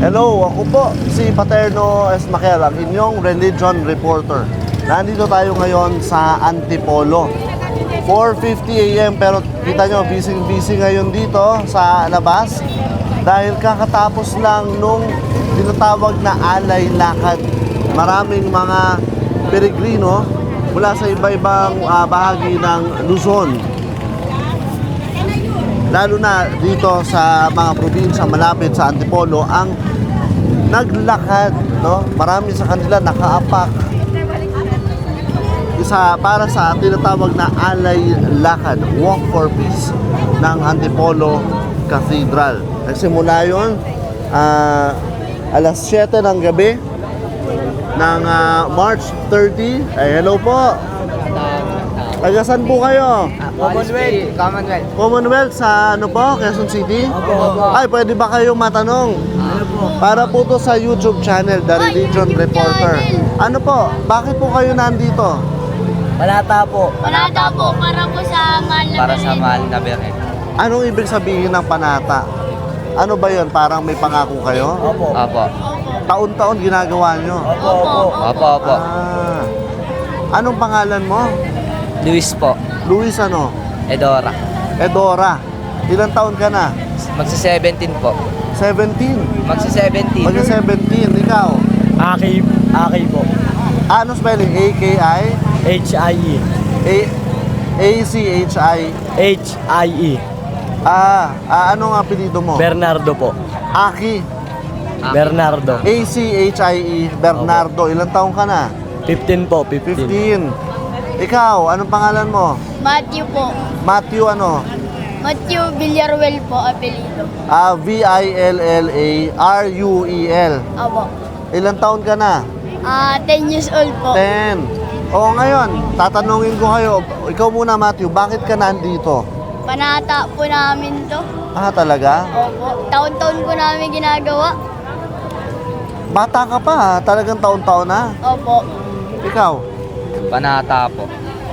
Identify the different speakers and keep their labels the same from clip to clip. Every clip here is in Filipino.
Speaker 1: Hello, ako po si Paterno S. Maquel, ang inyong religion reporter. Nandito tayo ngayon sa Antipolo. 4:50 AM pero kita nyo, busy ngayon dito sa labas dahil kakatapos lang nung tinatawag na alay lakad. Maraming mga peregrino mula sa iba-ibang bahagi ng Luzon, lalo na dito sa mga probinsya malapit sa Antipolo, ang naglakad, no? Marami sa kanila nakaapak para sa tinatawag na alay lakad, Walk for Peace ng Antipolo Cathedral. Nagsimula yun alas 7 ng gabi ng March 30. Ay, hello po. Tagasan po kayo? Commonwealth sa ano po, Quezon City? Ay, pwede ba kayong matanong? Para po to sa YouTube channel, The Religion Reporter. Ano po, bakit po kayo nandito?
Speaker 2: Panata po.
Speaker 3: Panata po, para po sa mahal na
Speaker 2: Para sa
Speaker 3: Birhen.
Speaker 2: mahal na Birhen.
Speaker 1: Anong ibig sabihin ng panata? Ano ba yun? Parang may pangako kayo?
Speaker 2: Opo. Opo.
Speaker 1: Taon-taon ginagawa nyo?
Speaker 2: Opo. Opo. Opo.
Speaker 1: Anong pangalan mo?
Speaker 2: Luis po.
Speaker 1: Luis ano?
Speaker 2: Edora.
Speaker 1: Edora. Ilang taon ka na?
Speaker 2: Magsi-17 po.
Speaker 1: 17.
Speaker 2: Magsi-17.
Speaker 1: Magka-17. Ikaw?
Speaker 4: Aki po.
Speaker 1: Ano spelling? A-K-I?
Speaker 4: H-I-E.
Speaker 1: A-C-H-I?
Speaker 4: H-I-E.
Speaker 1: Ano ang apelido mo?
Speaker 4: Bernardo po.
Speaker 1: Aki.
Speaker 4: Bernardo.
Speaker 1: A-C-H-I-E. Bernardo. Ilang taon ka na?
Speaker 4: 15 po, 15.
Speaker 1: 15. Ikaw, anong pangalan mo?
Speaker 3: Matthew po.
Speaker 1: Matthew ano?
Speaker 3: Matthew Villaruel po, apelido.
Speaker 1: V-I-L-L-A-R-U-E-L.
Speaker 3: Apo.
Speaker 1: Ilang taon ka na?
Speaker 3: 10 years old po.
Speaker 1: 10. O ngayon, tatanungin ko kayo. Ikaw muna, Matthew, bakit ka nandito?
Speaker 3: Panata po namin to.
Speaker 1: Talaga?
Speaker 3: Opo. Taon-taon po namin ginagawa.
Speaker 1: Bata ka pa ha? Talagang taon-taon na?
Speaker 3: Opo.
Speaker 1: Ikaw?
Speaker 2: Panata po.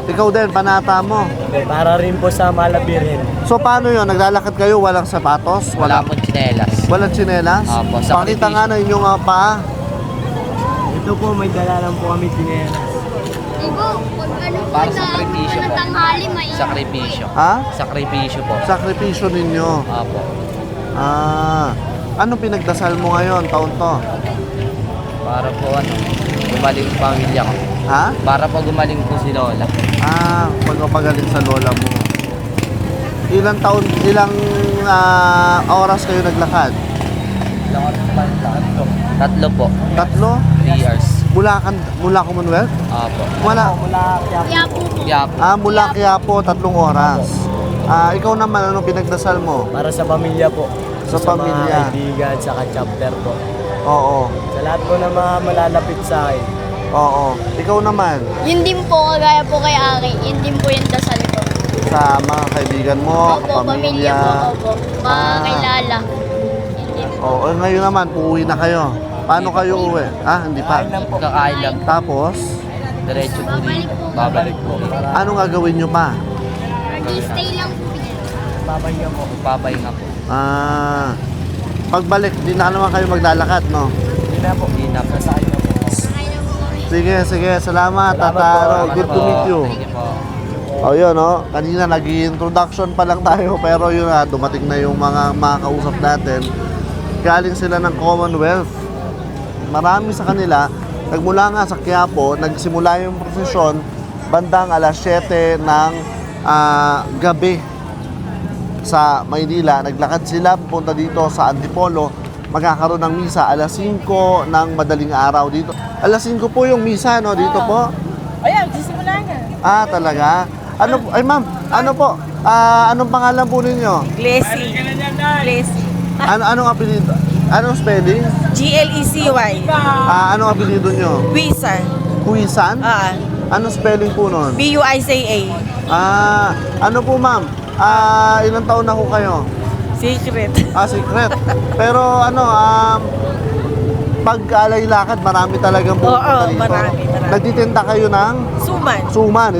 Speaker 1: Ikaw din, panata mo.
Speaker 4: Para rin po sa mahal na Birhen.
Speaker 1: So paano yun? Naglalakad kayo, walang sapatos?
Speaker 2: Wala pong tsinelas.
Speaker 1: Walang tsinelas?
Speaker 2: Opo, sa
Speaker 1: Pakita
Speaker 2: Philippines.
Speaker 1: nga na inyong paa.
Speaker 4: Ito po, may dala lang po kami tinelas.
Speaker 3: Ibo, pag ano po
Speaker 2: Para sa sakripisyo po.
Speaker 3: tanghali, may
Speaker 2: Sakripisyo.
Speaker 1: Ha?
Speaker 2: Sakripisyo po.
Speaker 1: Sakripisyo ninyo.
Speaker 2: Opo.
Speaker 1: Anong pinagdasal mo ngayon, taon to?
Speaker 2: Para po gumaling yung pamilya ko.
Speaker 1: Ha?
Speaker 2: Para po gumaling po si Lola.
Speaker 1: Pagpapagaling sa lola mo. Ilang oras kayo naglakad?
Speaker 2: Tatlo po.
Speaker 1: 3?
Speaker 2: 3 hours.
Speaker 1: Mula Commonwealth?
Speaker 2: Opo.
Speaker 1: Wala.
Speaker 3: kaya po po.
Speaker 2: Yeah po.
Speaker 1: Mula Quiapo, 3 oras. Ikaw naman, anong pinagdasal mo?
Speaker 4: Para sa pamilya po.
Speaker 1: Sa pamilya.
Speaker 4: mga kaibigan, sa chapter po.
Speaker 1: Oo.
Speaker 4: Sa lahat po na mga malalapit sa akin.
Speaker 1: Oo. Ikaw naman,
Speaker 3: Yun din po, kagaya po kay Aki. Yun din po yung dasal ko.
Speaker 1: sa mga kaibigan mo,
Speaker 3: Opo, pamilya po. Opo. Mga kay Lala. Yun din po.
Speaker 1: Oo. Ngayon naman, uuwi na kayo. Paano kayo uwi? Hindi pa.
Speaker 2: Kakain lang.
Speaker 1: Tapos,
Speaker 2: Diretso po
Speaker 3: Babalik
Speaker 2: dito.
Speaker 3: po.
Speaker 2: Babalik po.
Speaker 1: anong gagawin nyo pa?
Speaker 3: Stay lang po yan.
Speaker 4: Papahinga po.
Speaker 2: Papahinga po.
Speaker 1: Pagbalik, di na naman kayo maglalakad, no?
Speaker 4: Hindi na po.
Speaker 2: Hindi na po.
Speaker 4: Sasakay na po.
Speaker 3: Sakay na po kami.
Speaker 1: Sige. Salamat,
Speaker 4: Salamat
Speaker 1: Tataro.
Speaker 4: po.
Speaker 1: Good to meet you.
Speaker 2: Sige po.
Speaker 1: Yun, kanina nag-introduction pa lang tayo, pero yun na, dumating na yung mga kausap natin. Galing sila ng Commonwealth. Marami sa kanila, nagmula nga sa Quiapo, nagsimula yung prosesyon bandang alas 7 ng gabi sa Maynila. Naglakad sila punta dito sa Antipolo. Magkakaroon ng misa alas 5 ng madaling araw dito. Alas 5 po yung misa, no? Dito po.
Speaker 5: Ayan, sisimula na.
Speaker 1: Talaga? Ma'am, ano po? Anong pangalan po ninyo?
Speaker 5: Glessy. Glessy.
Speaker 1: Anong apelyido? Anong spelling?
Speaker 5: G-L-E-C-Y.
Speaker 1: Anong apelyido nyo?
Speaker 5: Wisa.
Speaker 1: Huisan? Anong spelling po nun?
Speaker 5: B-U-I-C-A.
Speaker 1: Ano po ma'am? Ilang taon na ho kayo?
Speaker 5: Secret.
Speaker 1: Secret. Pero pag alay lakad, marami talagang
Speaker 5: Oo,
Speaker 1: pupunta dito.
Speaker 5: marami.
Speaker 1: Nagtitinda kayo ng
Speaker 5: Suman.
Speaker 1: suman.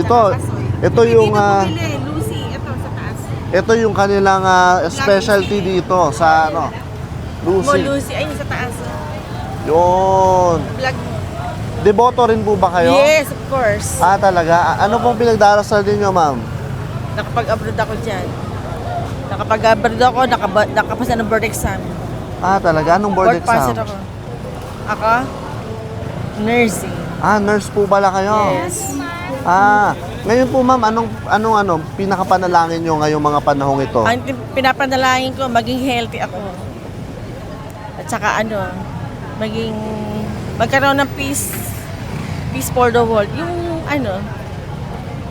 Speaker 1: Ito yung
Speaker 5: Lucy, ito sa taas.
Speaker 1: ito yung kanilang specialty dito sa
Speaker 5: Mo
Speaker 1: Lucy.
Speaker 5: Lucy. Ay, sa taas.
Speaker 1: Yun.
Speaker 5: Vlog.
Speaker 1: Deboto rin po ba kayo?
Speaker 5: Yes, of course.
Speaker 1: Ah, talaga? Ano pong pinagdarasal ninyo, ma'am?
Speaker 5: Nakapag-abroad ako dyan. Nakapag-abroad ako, nakapasa ng board exam.
Speaker 1: Ah, talaga? Anong board
Speaker 5: passer
Speaker 1: exam?
Speaker 5: ako. Ako? Nursing.
Speaker 1: Ah, nurse po pala kayo?
Speaker 5: Yes.
Speaker 1: Ah, ngayon po ma'am, anong pinakapanalangin nyo ngayong mga panahong ito?
Speaker 5: Ang pinapanalangin ko, maging healthy ako. At saka magkaroon ng peace for the world.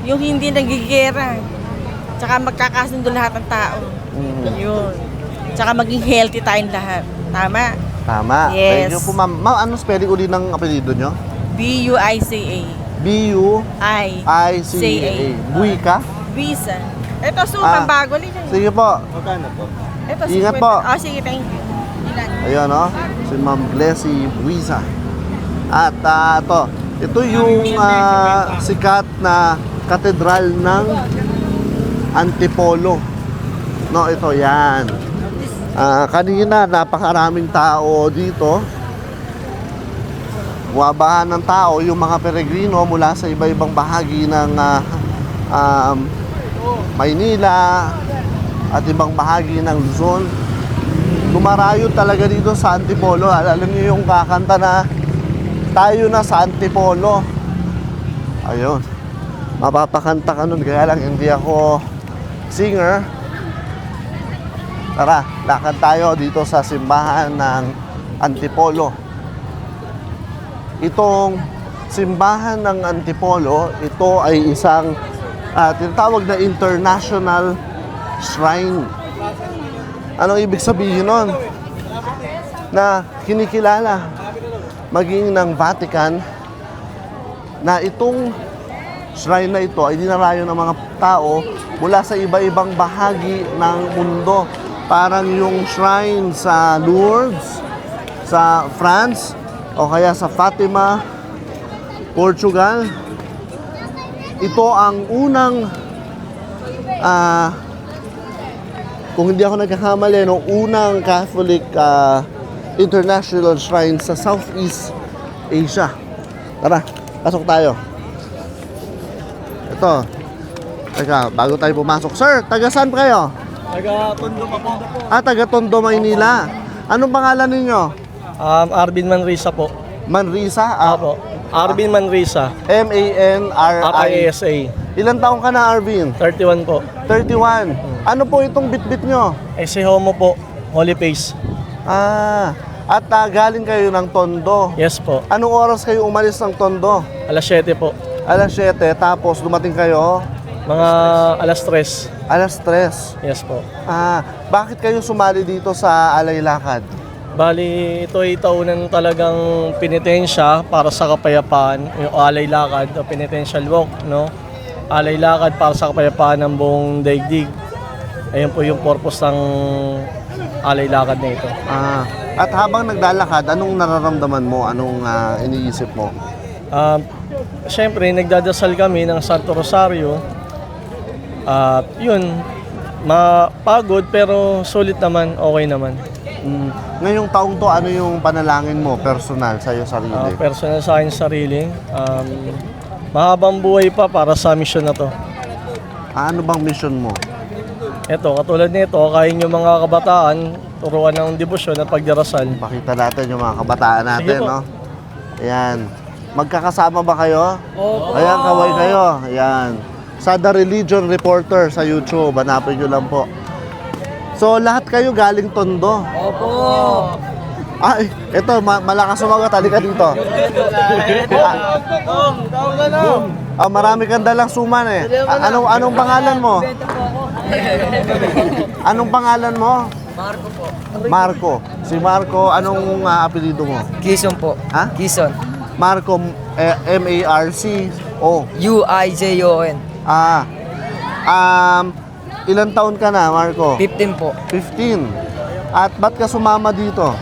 Speaker 5: Yung hindi nagigera. Tsaka magkakasundo lahat ng tao. Yun. Tsaka maging healthy tayong lahat. Tama?
Speaker 1: Tama.
Speaker 5: Yes.
Speaker 1: Thank you po ma'am. Ma'am, anong spelling uli ng apelido nyo?
Speaker 5: B-U-I-C-A.
Speaker 1: B-U-I-C-A.
Speaker 5: I-C-A.
Speaker 1: Buika?
Speaker 5: Visa. Ito, suman, bago rin.
Speaker 1: Sige po.
Speaker 4: Magkano po?
Speaker 5: Ito,
Speaker 1: Ingat
Speaker 5: 50.
Speaker 1: po.
Speaker 5: Oh, sige, thank you. Ilan?
Speaker 1: Ayun, no? Si Ma'am Blessy Buisa. At ito yung sikat na katedral ng Antipolo. No, ito yan. Kanina, napakaraming tao dito. Bumabahan ng tao yung mga peregrino mula sa iba-ibang bahagi ng Maynila at ibang bahagi ng Luzon. Dumarayo talaga dito sa Antipolo. Alam niyo yung kakanta na tayo na sa Antipolo. Ayun. Mapapakanta ka nun. Kaya lang hindi ako singer. Tara, lakad tayo dito sa simbahan ng Antipolo. Itong simbahan ng Antipolo, ito ay isang tinatawag na international shrine. Anong ibig sabihin nun? Na kinikilala maging ng Vatican na itong shrine na ito ay dinarayo ng mga tao mula sa iba-ibang bahagi ng mundo. Parang yung shrine sa Lourdes, sa France, o kaya sa Fatima, Portugal. Ito ang unang kung hindi ako nagkakamali, unang Catholic international shrine sa Southeast Asia. Tara, pasok tayo. Ito. Teka, bago tayo pumasok. Sir, taga saan kayo?
Speaker 4: Taga Tondo pa po.
Speaker 1: Taga Tondo, Maynila. Anong pangalan ninyo?
Speaker 4: Arvin Manrisa po.
Speaker 1: Manrisa?
Speaker 4: Apo. Arvin Manrisa.
Speaker 1: M-A-N-R-I.
Speaker 4: APSA.
Speaker 1: Ilan taong ka na, Arvin?
Speaker 4: 31 po.
Speaker 1: 31. Ano po itong bitbit nyo?
Speaker 4: Si Homo po. Holy Face.
Speaker 1: At galing kayo ng Tondo.
Speaker 4: Yes po.
Speaker 1: Anong oras kayo umalis ng Tondo?
Speaker 4: Alas 7 po.
Speaker 1: Alas 7, tapos dumating kayo?
Speaker 4: Mga alas 3.
Speaker 1: Alas 3.
Speaker 4: Yes po.
Speaker 1: Bakit kayo sumali dito sa Alay Lakad?
Speaker 4: Bali, ito ay taunan talagang penitensya para sa kapayapaan, yung alay lakad o penitential walk, no? Alay lakad para sa kapayapaan ng buong daigdig. Ayun po yung purpose ng alay lakad na ito.
Speaker 1: At habang naglalakad, anong nararamdaman mo? Anong iniisip mo?
Speaker 4: Siyempre, nagdadasal kami ng Santo Rosario. Yun, mapagod pero sulit naman, okay naman.
Speaker 1: Ngayong taong to, ano yung panalangin mo, personal, sa'yo sarili?
Speaker 4: Personal sa akin sarili. Mahabang buhay pa para sa mission na to.
Speaker 1: Ano bang mission mo?
Speaker 4: Ito, katulad nito, kain yung mga kabataan, turuan ng debosyon at pagdarasal.
Speaker 1: Pakita natin yung mga kabataan natin,
Speaker 4: Sige po.
Speaker 1: no? Ayan. Magkakasama ba kayo?
Speaker 5: Opo.
Speaker 1: Ayan, kaway kayo. Ayan. Sa The Religion Reporter sa YouTube, hanapin nyo lang po. So, lahat kayo galing Tondo.
Speaker 5: Opo.
Speaker 1: Ay, ito, malakas sumagot. Halika dito. Marami kang dalang suman eh. Anong pangalan mo? Anong pangalan mo?
Speaker 2: Marco po.
Speaker 1: Marco. Si Marco, anong apelido mo?
Speaker 2: Quezon po.
Speaker 1: Ha?
Speaker 2: Quezon.
Speaker 1: Marco, M-A-R-C-O.
Speaker 2: U-I-J-O-N.
Speaker 1: Ilan taon ka na, Marco?
Speaker 2: 15 po.
Speaker 1: 15. At ba't ka sumama dito?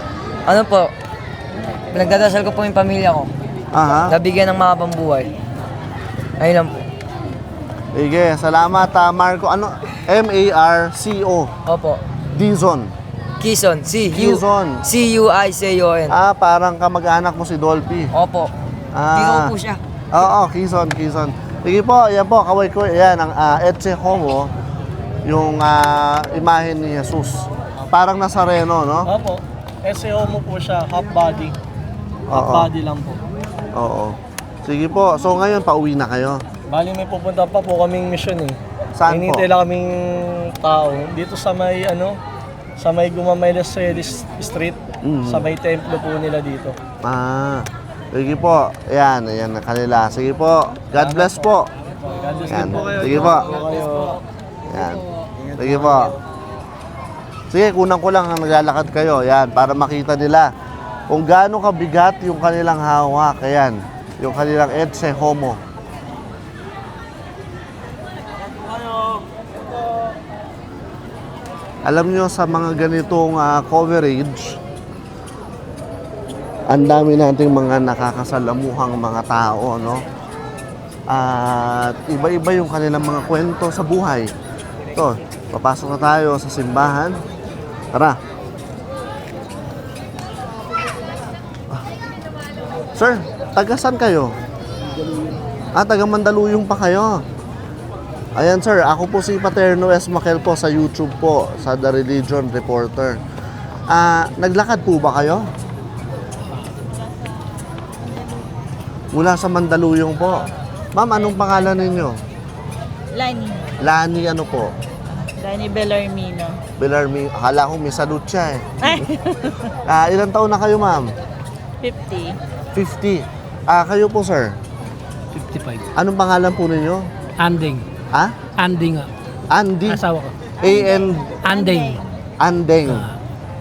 Speaker 2: Ano po? Pinagdadasal ko po yung pamilya ko.
Speaker 1: Aha.
Speaker 2: Nabigyan ng mahabang buhay. Ayun lang po.
Speaker 1: Sige, salamat Marco. Ano? M-A-R-C-O.
Speaker 2: Opo.
Speaker 1: Dizon.
Speaker 2: Quezon.
Speaker 1: Quezon.
Speaker 2: C-U-I-C-O-N.
Speaker 1: Ah, parang kamag-anak mo si Dolphy.
Speaker 2: Opo. Tiro po siya.
Speaker 1: Oo, Quezon. Sige po, yan po, kaway ko. Yan, ang Etche Homo, yung imahe ni Jesus. Parang Nazareno, no?
Speaker 4: Opo. SEO mo po siya, half body. Half
Speaker 1: Oo.
Speaker 4: body lang po.
Speaker 1: Oo. Sige po, so ngayon, pauwi na kayo.
Speaker 4: Bali may pupunta pa po kaming mission eh.
Speaker 1: Saan po?
Speaker 4: Hinintay lang kaming tao. Dito sa may sa may Gumameles Street.
Speaker 1: Mhm.
Speaker 4: Sa may templo po nila dito.
Speaker 1: Sige po. Ayan na kanila. Sige po. God bless po.
Speaker 4: God bless
Speaker 1: Ayan.
Speaker 4: din po kayo.
Speaker 1: Sige po. Ayan. Sige po. Sige, kunang ko lang ang naglalakad kayo. Ayan, para makita nila kung gaano kabigat yung kanilang hawak. Ayan, yung kanilang Etche Homo. Alam nyo, sa mga ganitong coverage, ang dami nating mga nakakasalamuhang mga tao, no? At iba-iba yung kanilang mga kwento sa buhay. Ito, papasok na tayo sa simbahan. Tara. Sir, taga saan kayo? Taga Mandaluyong pa kayo. Ayan sir, ako po si Paterno S. Makel po sa YouTube po, sa The Religion Reporter. Naglakad po ba kayo? Mula sa Mandaluyong po. Ma'am, anong pangalan ninyo? Lani ano po?
Speaker 5: Lani Bellarmino.
Speaker 1: Belarmi, akala ko may salute siya eh. Ilang taon na kayo ma'am?
Speaker 5: 50.
Speaker 1: 50. Kayo po sir?
Speaker 6: 55.
Speaker 1: Anong pangalan po ninyo?
Speaker 6: Anding. Anding nga.
Speaker 1: Andy?
Speaker 6: Asawa ko.
Speaker 1: A.N.
Speaker 6: Anding.
Speaker 1: Andeng.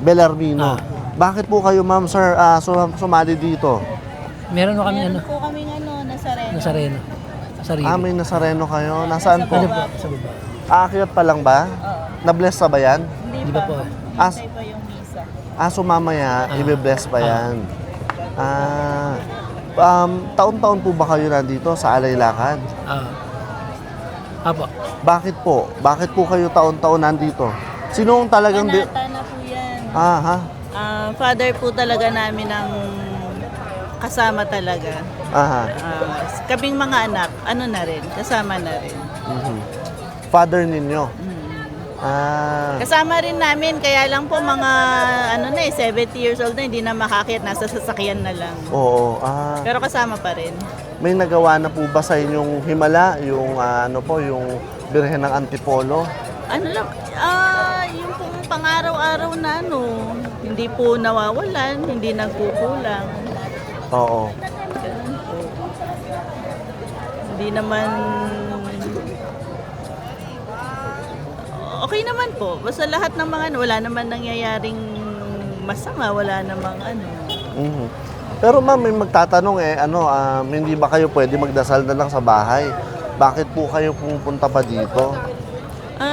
Speaker 1: Belarmino. Bakit po kayo ma'am sir sumali dito?
Speaker 6: Meron mo kami
Speaker 5: Meron po kaming Nazareno.
Speaker 6: Nazareno. Sarili.
Speaker 1: May Nazareno kayo. Nasaan po?
Speaker 6: Ano po? Sa baba.
Speaker 1: Aakyat pa lang ba? Na-bless na ba yan?
Speaker 6: Di ba po?
Speaker 5: Hintay pa yung misa.
Speaker 1: So mamaya, ibe-bless pa yan. Taon-taon po ba kayo nandito sa Alay Lakad?
Speaker 6: Apo.
Speaker 1: Bakit po? Bakit po kayo taon-taon nandito? Sino ang talagang...
Speaker 5: Panata na po yan. Father po talaga namin ang kasama talaga. Kaming mga anak, na rin, kasama na rin.
Speaker 1: Father ninyo?
Speaker 5: Kasama rin namin, kaya lang po mga 70 years old na, hindi na makakit, nasa sasakyan na lang.
Speaker 1: Oo.
Speaker 5: Pero kasama pa rin.
Speaker 1: May nagawa na po ba sa inyong himala, yung yung Birhen ng Antipolo?
Speaker 5: Yung pong pang-araw-araw na hindi po nawawalan, hindi nagkukulang.
Speaker 1: Oo.
Speaker 5: Ganun po. Hindi naman... Okay naman po. Basta lahat ng mga wala naman nangyayaring masama, wala namang
Speaker 1: Pero ma'am, may magtatanong hindi ba kayo pwede magdasal na lang sa bahay? Bakit po kayo pupunta pa dito?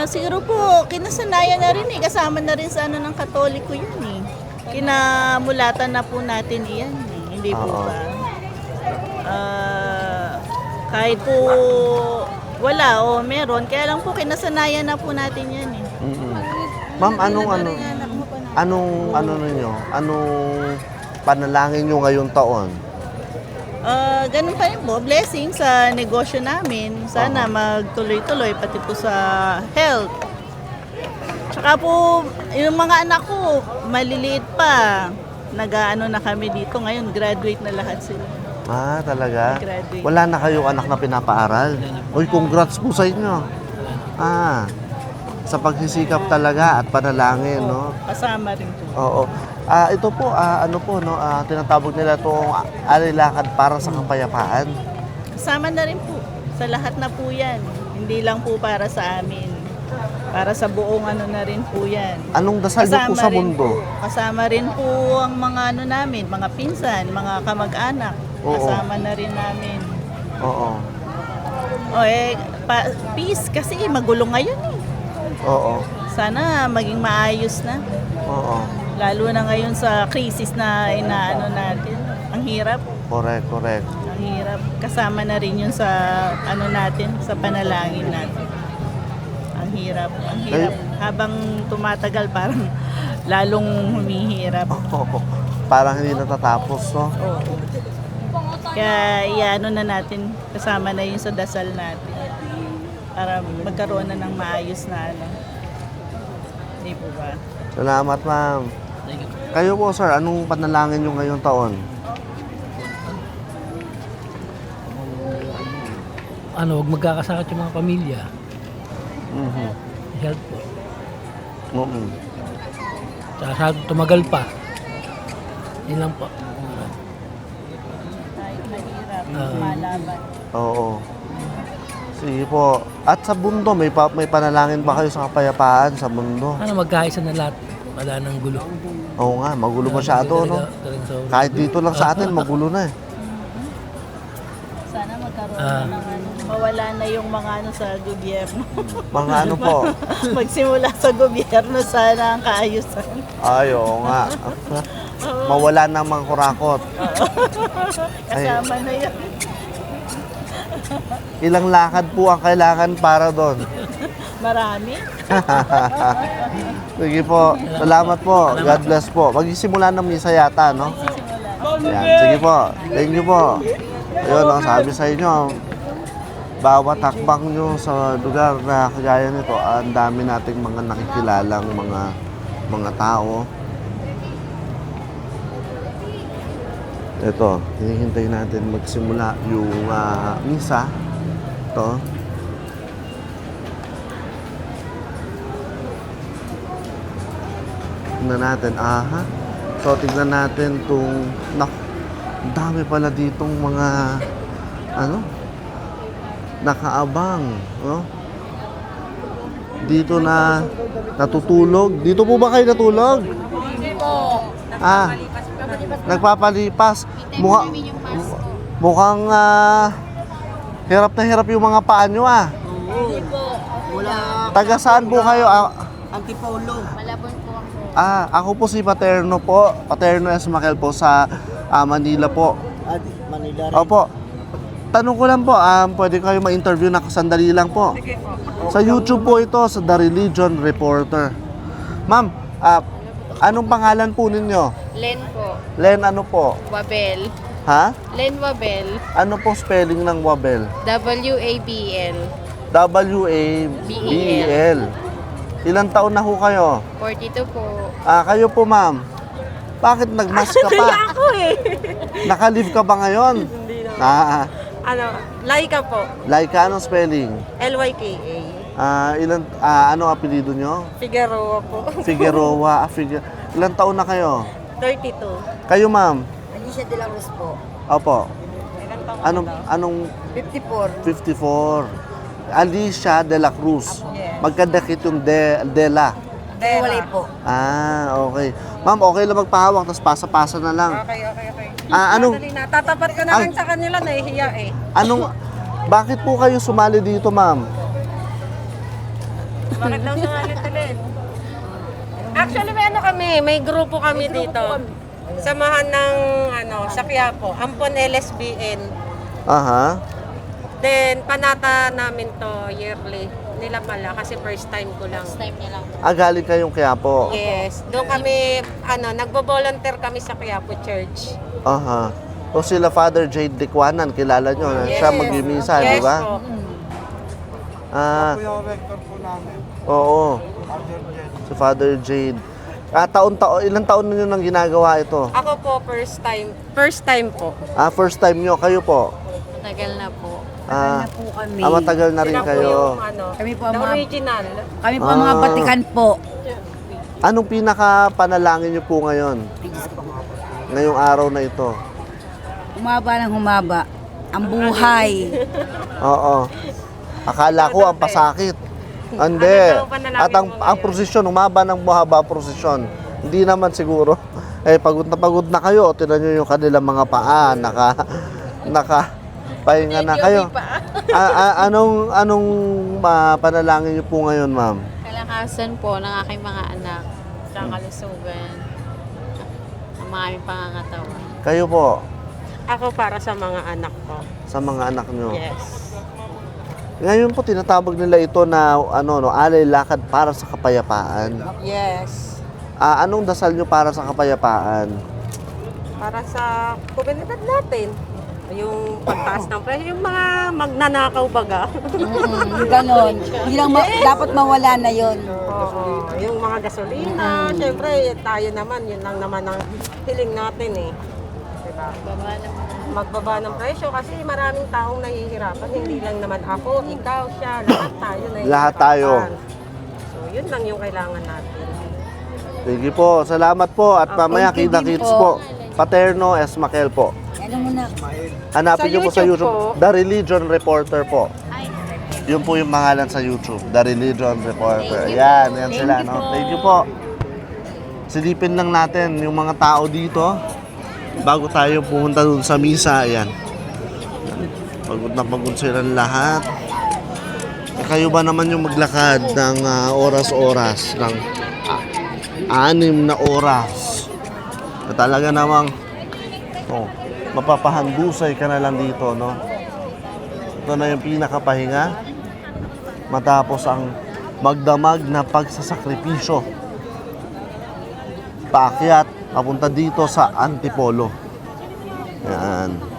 Speaker 5: Siguro po, kinasanayan na rin kasama na rin sa ng Katoliko yun Kinamulatan na po natin iyan Hindi po ba? Kahit po wala o meron, kaya lang po kinasanayan na po natin yan
Speaker 1: Ma'am, anong panalangin nyo ngayong taon?
Speaker 5: Ganun pa rin po, blessing sa negosyo namin. Sana magtuloy-tuloy, pati po sa health. Tsaka po, yung mga anak ko, maliliit pa. Nag-ano na kami dito ngayon, graduate na lahat sila.
Speaker 1: Talaga?
Speaker 5: Graduate.
Speaker 1: Wala na kayong anak na pinapaaral? Uy, congrats po sa inyo. Sa pagsisikap talaga at panalangin, no?
Speaker 5: Kasama rin po.
Speaker 1: Oo. Ito po, tinatawag nila itong Alay Lakad para sa kapayapaan.
Speaker 5: Kasama na rin po. Sa lahat na po yan. Hindi lang po para sa amin. Para sa buong na rin po yan.
Speaker 1: Anong dasal niyo po sa
Speaker 5: rin
Speaker 1: mundo?
Speaker 5: Kasama rin po ang mga namin, mga pinsan, mga kamag-anak.
Speaker 1: Oo.
Speaker 5: Kasama na rin namin.
Speaker 1: Oo.
Speaker 5: Peace kasi magulo ngayon
Speaker 1: Oo.
Speaker 5: Sana maging maayos na.
Speaker 1: Oo.
Speaker 5: Lalo na ngayon sa crisis na inaano natin. Ang hirap.
Speaker 1: Correct.
Speaker 5: Ang hirap. Kasama na rin yun sa natin, sa panalangin natin. Ang hirap. Habang tumatagal parang lalong humihirap.
Speaker 1: Parang hindi natatapos, no?
Speaker 5: Oo. Kaya iano na natin, kasama na yun sa dasal natin. Para magkaroon na ng maayos na ano. Hindi po ba?
Speaker 1: Salamat, ma'am. Kayo po, sir, anong panalangin nyo ngayong taon?
Speaker 6: Ano, huwag magkakasakit yung mga pamilya.
Speaker 1: Mhm.
Speaker 6: Health po.
Speaker 1: Mhm.
Speaker 6: Tsaka sa tumagal pa. Yun lang po.
Speaker 5: Kahit mahirap,
Speaker 6: Ah.
Speaker 5: malaban.
Speaker 1: Oo. Sige po. At sa mundo, may panalangin ba kayo sa kapayapaan sa mundo?
Speaker 6: Ano, magkaisa na lahat. Wala nang gulo.
Speaker 1: Oo nga, magulo masyado, no?
Speaker 6: Talagang sobrang-
Speaker 1: Kahit dito lang sa atin, magulo na eh.
Speaker 5: Sana magkaroon
Speaker 1: Ah.
Speaker 5: na ng ano, mawala na yung mga ano sa gobyerno.
Speaker 1: Mga ano po?
Speaker 5: Magsimula sa gobyerno sana ang kaayusan.
Speaker 1: Ay, oo nga. Mawala na ang mga kurakot.
Speaker 5: Kasama na yun.
Speaker 1: Ilang lakad po ang kailangan para doon?
Speaker 5: Marami.
Speaker 1: Sige po. Salamat po. God bless po. Magsisimula ng misa yata, no? Yan. Sige po. Thank you po. Ayun, ang sabi sa inyo, bawat hakbang nyo sa lugar na kagaya nito, ang dami nating mga nakikilalang mga tao. Ito, hinihintay natin magsimula yung misa. Ito. Tignan natin, aha. So, tignan natin itong, dami pala ditong mga, nakaabang, no? Dito na natutulog. Dito po ba kayo natulog?
Speaker 3: Hindi po.
Speaker 1: Nagpapalipas. Mukhang hirap na hirap yung mga paa nyo,
Speaker 3: Hindi po.
Speaker 1: Taga saan po kayo?
Speaker 3: Malabon po ako.
Speaker 1: Ako po si Paterno po. Paterno Esmaquel po sa Manila po.
Speaker 7: Manila rin.
Speaker 1: Opo. Tanong ko lang po, pwede kayo ma-interview na sandali lang po. Sa YouTube po ito, sa The Religion Reporter. Ma'am, anong pangalan po ninyo?
Speaker 3: Len po.
Speaker 1: Len ano po?
Speaker 3: Wabel.
Speaker 1: Ha?
Speaker 3: Len Wabel.
Speaker 1: Ano po spelling ng Wabel?
Speaker 3: W-A-B-L.
Speaker 1: W-A-B-E-L. Ilang taon na ho kayo?
Speaker 3: 42 po.
Speaker 1: Kayo po ma'am. Bakit nagmask ka pa?
Speaker 8: Ako eh.
Speaker 1: Naka-leave ka ba ngayon?
Speaker 8: Hindi naman. Laika po.
Speaker 1: Laika, anong spelling?
Speaker 8: L-Y-K-A.
Speaker 1: Anong apelido nyo?
Speaker 8: Figueroa po.
Speaker 1: Figueroa. Ilang taon na kayo?
Speaker 8: 32.
Speaker 1: Kayo ma'am?
Speaker 7: Alicia de la Cruz po.
Speaker 1: Opo.
Speaker 8: Ilang taon
Speaker 1: Anong
Speaker 7: 54.
Speaker 1: 54? Alicia de la Cruz.
Speaker 8: Yes.
Speaker 1: Magkadakit yung de la.
Speaker 7: Walay po.
Speaker 1: Okay. Ma'am, okay lang magpahawak, tapos pasa-pasa na lang.
Speaker 8: Okay.
Speaker 1: Anong,
Speaker 8: Madali na. Tatapat ko na lang sa kanila, nahihiya eh.
Speaker 1: bakit po kayo sumali dito, ma'am?
Speaker 8: Bakit daw sa ulit? Actually, may grupo kami dito. Samahan ng, sa Quiapo, Ampon LSBN.
Speaker 1: Aha.
Speaker 8: Then, panata namin to yearly. Nila pala, kasi first time ko lang.
Speaker 3: First time niya lang.
Speaker 1: Galing kayong Quiapo.
Speaker 8: Yes. Doon kami, nagbo-volunteer kami sa Quiapo Church.
Speaker 1: Aha. O sila Father Jade Liquanan, kilala nyo,
Speaker 8: Yes.
Speaker 1: siya magmimisa,
Speaker 8: Yes
Speaker 1: di ba?
Speaker 8: po.
Speaker 1: Oo. Si Father Jade. Ilang taon na nyo nang ginagawa ito?
Speaker 8: Ako po, first time. First time po.
Speaker 1: First time nyo, kayo po?
Speaker 3: Tagal na po.
Speaker 7: po kami.
Speaker 1: Matagal na rin
Speaker 8: Sila po
Speaker 1: kayo.
Speaker 8: yung,
Speaker 7: Kami po
Speaker 8: the
Speaker 7: ang mga,
Speaker 8: original.
Speaker 7: kami po ang mga batikan po.
Speaker 1: Anong pinaka-panalangin nyo po ngayon? Ngayong araw na ito?
Speaker 7: Humaba ng humaba. Ang buhay.
Speaker 1: Oo. Akala ko ang pasakit. Hindi.
Speaker 8: Ano daw panalangin
Speaker 1: At ang
Speaker 8: mo ngayon?
Speaker 1: prosesyon, umaba ng mahaba ang prosesyon. Hindi naman siguro. Pagod na kayo. Tinan nyo yung kanilang mga paa. Pahinga na kayo. Anong panalangin niyo po ngayon, ma'am?
Speaker 3: Kalakasan po ng aking mga anak. Sa kalusugan. Ang mga aming pangangatawan.
Speaker 1: Kayo po,
Speaker 8: Ako para sa mga anak ko.
Speaker 1: sa mga anak nyo.
Speaker 8: Yes.
Speaker 1: Ngayon po, tinatawag nila ito na alay lakad para sa kapayapaan.
Speaker 8: Yes.
Speaker 1: Anong dasal nyo para sa kapayapaan?
Speaker 8: Para sa komunidad natin. Yung pagtaas ng presyo, yung mga magnanakaw baga.
Speaker 7: Ganon. Hindi lang dapat mawala na yon.
Speaker 8: Oo, yung mga gasolina, syempre tayo naman, yun lang naman ang hiling natin eh. Diba? Magbaba ng presyo kasi maraming taong nahihirapan. Hindi lang naman ako, ikaw, siya, lahat tayo nahihirapan.
Speaker 1: Lahat tayo.
Speaker 8: So yun lang yung kailangan natin.
Speaker 1: Sige po, salamat po. At mamaya
Speaker 7: thank you din
Speaker 1: kita-kits
Speaker 7: po.
Speaker 1: po. Paterno S. Makel po.
Speaker 7: Ano mo na?
Speaker 1: Hanapin
Speaker 8: Sa
Speaker 1: nyo po sa
Speaker 8: YouTube
Speaker 1: YouTube.
Speaker 8: po.
Speaker 1: The Religion Reporter po. Yun po yung pangalan sa YouTube. The Religion Reporter. Yan sila. No? Thank you po. Silipin lang natin yung mga tao dito. Bago tayo pumunta dun sa misa. Ayan. Pagod na pagod silang lahat. Kayo ba naman yung maglakad ng oras-oras, ng 6 na oras? Na talaga namang mapapahandusay ka na lang dito, no? Ito na yung pinakapahinga matapos ang magdamag na pagsasakripisyo. Paakyat, papunta dito sa Antipolo. Yan.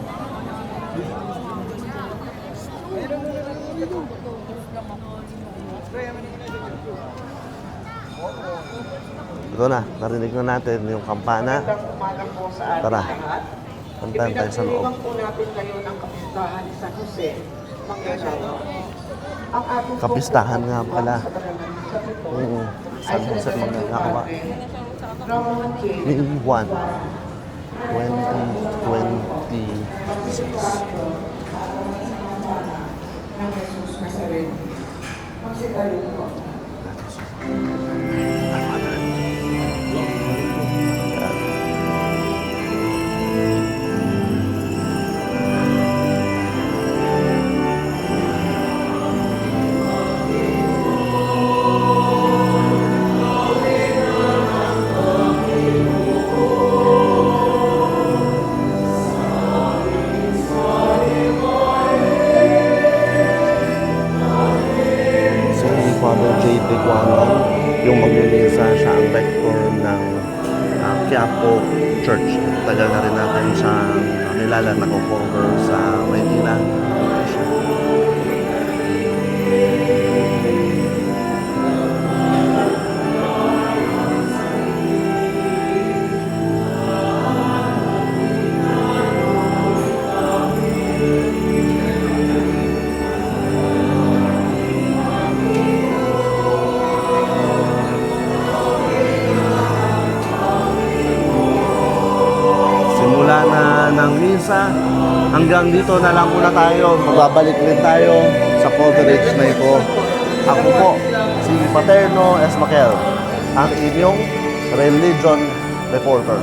Speaker 1: Ito na, narinig na natin yung kampana. Tara, kantahan tayo sa loob. Kapistahan nga pala. San Jose Manggagawa. May 1, 2026. Father J.T. Quanon, yung magbibisa siya ang rector ng Quiapo Church. Tagal na rin natin siya kilala na co-cover sa Maynila. Simula na ng misa, hanggang dito na lang muna tayo. Magbabalik din tayo sa coverage na ito. Ako po, si Paterno S. Makel, ang inyong religion reporter.